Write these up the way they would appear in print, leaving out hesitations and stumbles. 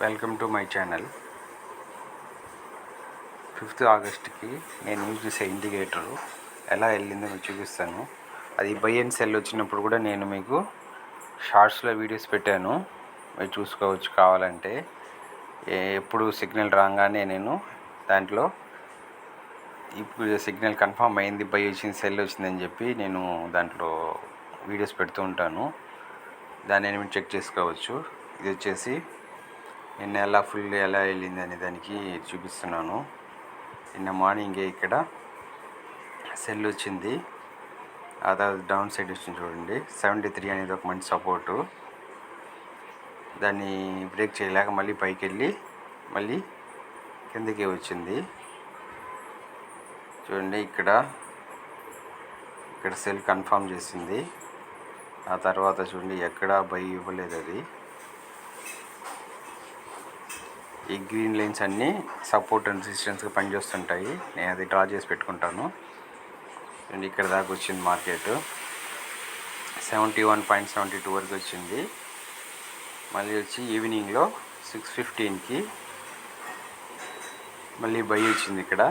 Welcome to my channel. 5th ఆగస్ట్కి నేను use చేసే indicator ఎలా వెళ్ళిందో మీకు చూపిస్తాను. అది బై అండ్ సెల్ వచ్చినప్పుడు కూడా నేను మీకు షార్ట్స్లో వీడియోస్ పెట్టాను, మీరు చూసుకోవచ్చు కావాలంటే. ఎప్పుడు సిగ్నల్ రాగానే నేను దాంట్లో ఇప్పుడు సిగ్నల్ కన్ఫర్మ్ అయింది, బై వచ్చింది, సెల్ వచ్చిందని చెప్పి నేను దాంట్లో వీడియోస్ పెడుతూ ఉంటాను. దాన్ని నేను చెక్ చేసుకోవచ్చు. ఇది వచ్చేసి నిన్న ఎలా ఫుల్ ఎలా వెళ్ళింది అనే దానికి చూపిస్తున్నాను. నిన్న మార్నింగే ఇక్కడ సెల్ వచ్చింది, ఆ తర్వాత డౌన్ సైడ్ వచ్చింది చూడండి. 73 అనేది ఒక మంచి సపోర్టు. దాన్ని బ్రేక్ చేయలేక మళ్ళీ పైకి వెళ్ళి మళ్ళీ కిందకే వచ్చింది చూడండి. ఇక్కడ సెల్ కన్ఫర్మ్ చేసింది. ఆ తర్వాత చూడండి ఎక్కడా బై ఇవ్వలేదు. అది ఈ గ్రీన్ లైన్స్ అన్నీ సపోర్ట్ అండ్ రెసిస్టెన్స్గా పనిచేస్తుంటాయి. నేను అది డ్రా చేసి పెట్టుకుంటాను. అండ్ ఇక్కడ దాకా వచ్చింది మార్కెట్ 71.72 వరకు వచ్చింది. మళ్ళీ వచ్చి ఈవినింగ్లో 6:15కి మళ్ళీ బై వచ్చింది. ఇక్కడ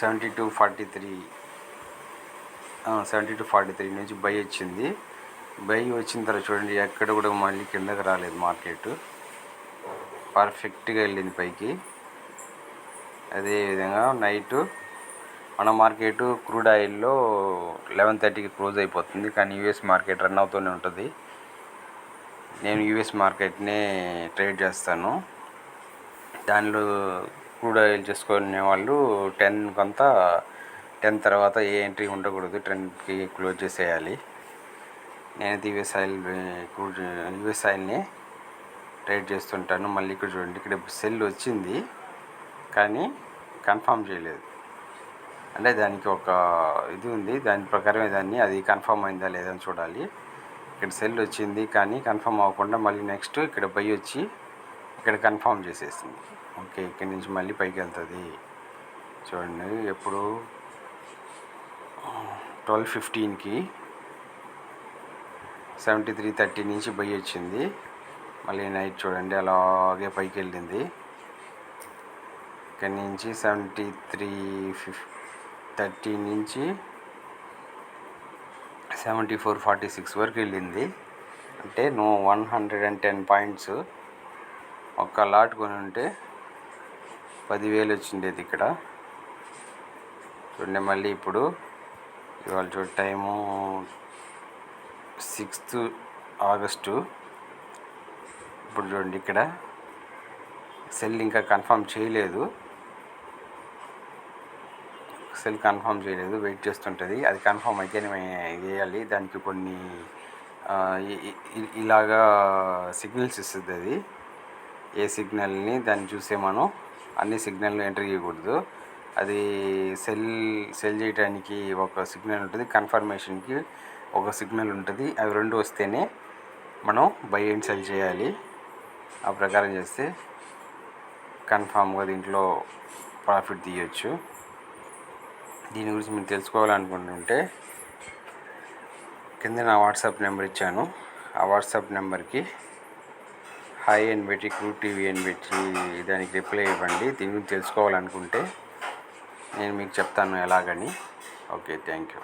72.43 నుంచి బై వచ్చింది. బై వచ్చిన తర్వాత చూడండి ఎక్కడ కూడా మళ్ళీ కిందకి రాలేదు. మార్కెట్ పర్ఫెక్ట్గా వెళ్ళింది పైకి. అదేవిధంగా నైటు మన మార్కెట్ క్రూడ్ ఆయిల్లో 11:30కి క్లోజ్ అయిపోతుంది, కానీ యూఎస్ మార్కెట్ రన్ అవుతూనే ఉంటుంది. నేను యూఎస్ మార్కెట్నే ట్రేడ్ చేస్తాను. దానిలో క్రూడ్ ఆయిల్ చేసుకునే వాళ్ళు 10 తర్వాత ఏ ఎంట్రీ ఉండకూడదు, 10కి క్లోజ్ చేసేయాలి. నేనైతే యూఎస్ ఆయిల్ని ట్రేడ్ చేస్తుంటాను. మళ్ళీ ఇక్కడ చూడండి, ఇక్కడ సెల్ వచ్చింది కానీ కన్ఫర్మ్ చేయలేదు. అంటే దానికి ఒక ఇది ఉంది, దాని ప్రకారమే దాన్ని అది కన్ఫర్మ్ అయిందా లేదని చూడాలి. ఇక్కడ సెల్ వచ్చింది కానీ కన్ఫర్మ్ అవ్వకుండా మళ్ళీ నెక్స్ట్ ఇక్కడ బై వచ్చి ఇక్కడ కన్ఫర్మ్ చేసేసింది. ఓకే, ఇక్కడి నుంచి మళ్ళీ పైకి వెళ్తుంది చూడండి. ఎప్పుడు 12:15కి 73.30 నుంచి బై వచ్చింది. మళ్ళీ నైట్ చూడండి అలాగే పైకి వెళ్ళింది. ఇక్కడి నుంచి 73.30 నుంచి 74.46 వరకు వెళ్ళింది. అంటే 110 పాయింట్స్. ఒక్క లాట్ కొని ఉంటే 10,000 వచ్చిండేది ఇక్కడ చూడండి. మళ్ళీ ఇప్పుడు ఇవాళ చూడండి, టైము 6th ఆగస్టు. ఇప్పుడు చూడండి ఇక్కడ సెల్ ఇంకా కన్ఫర్మ్ చేయలేదు. వెయిట్ చేస్తుంటుంది. అది కన్ఫర్మ్ అయితే వేయాలి. దానికి కొన్ని ఇలాగా సిగ్నల్స్ ఇస్తుంది. అది ఏ సిగ్నల్ని దాన్ని చూసే మనం అన్ని సిగ్నల్ని ఎంటర్ చేయకూడదు. అది సెల్ చేయడానికి ఒక సిగ్నల్ ఉంటుంది, కన్ఫర్మేషన్కి ఒక సిగ్నల్ ఉంటుంది. అవి రెండు వస్తేనే మనం బై అండ్ సెల్ చేయాలి. ఆ ప్రకారం చేస్తే కన్ఫామ్గా దీంట్లో ప్రాఫిట్ తీయచ్చు. దీని గురించి మీరు తెలుసుకోవాలనుకుంటుంటే కింద నా వాట్సాప్ నెంబర్ ఇచ్చాను. ఆ వాట్సాప్ నెంబర్కి హాయ్ అని పెట్టి క్రూడ్ టీవీ అని పెట్టి దానికి రిప్లై ఇవ్వండి. దీని గురించి తెలుసుకోవాలనుకుంటే నేను మీకు చెప్తాను ఎలాగని. Okay, thank you.